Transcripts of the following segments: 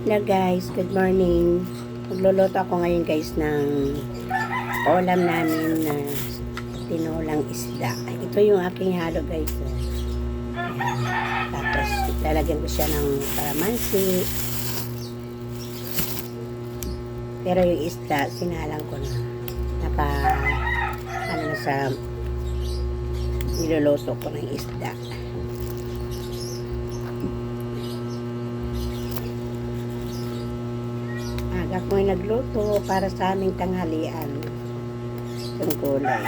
Hello guys, good morning. Magluluto ako ngayon guys ng ulam namin na tinulang isda. Ito yung aking halo guys. Tapos lalagyan ko siya ng kalamansi. Pero yung isda, sinalang ko na. Sa niluluto ko ng isda. Aga ko yung nagluto para sa aming tanghalian. Itong gulay.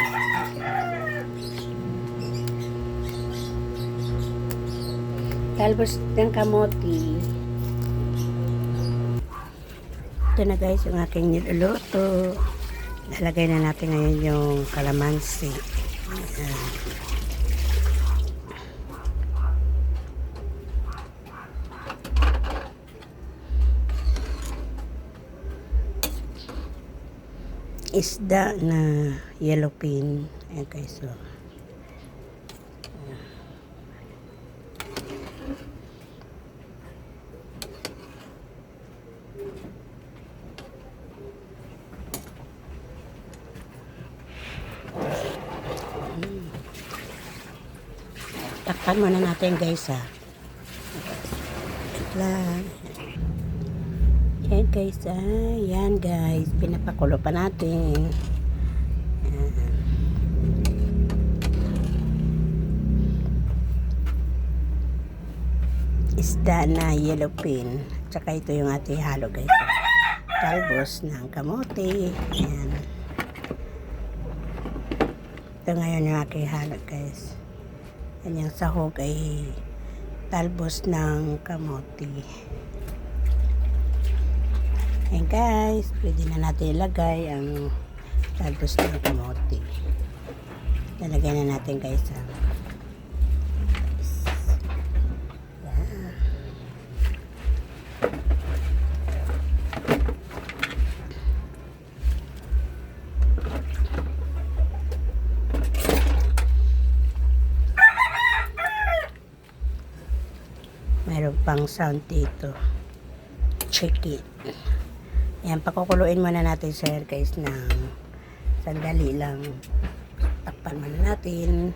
Talbos ng kamote. Ito na guys yung aking niluluto. Lalagay na natin ngayon yung kalamansi. Isda na yellowfin. Ayan guys, so takpan muna natin guys ha. Yan guys yan guys, pinapakulo pa natin. Isda na yellowfin. Tsaka ito yung ating halo guys. Talbos ng kamote. Yan. Ito ngayon yung aking halo guys. Yan yung sahog ay talbos ng kamote. Ayan guys, pwede na natin ilagay ang talbos ng kamote. Lalagay na natin guys ang meron pang sound dito. Check it. Ayan, pakukuluin muna natin sir guys ng sandali lang. Takpan muna natin.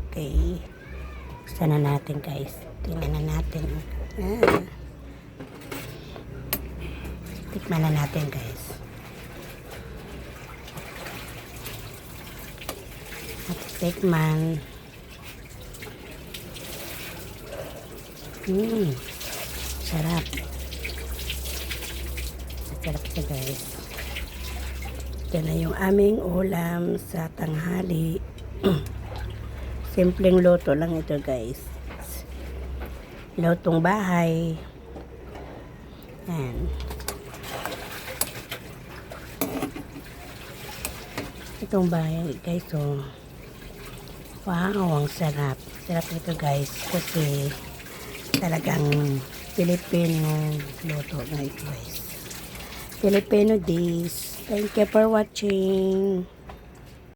Okay. Buksan na natin guys. Tingnan na natin. Tikman na natin guys. At tikman. Sarap. Sarap siya guys. Ito na yung aming ulam sa tanghali. Simpleng luto lang ito guys. Lutong bahay. Yan. Itong bahay guys, so wow, ang sarap. Sarap ito guys kasi talagang Filipino luto na ito guys. Filipino dish. Thank you for watching.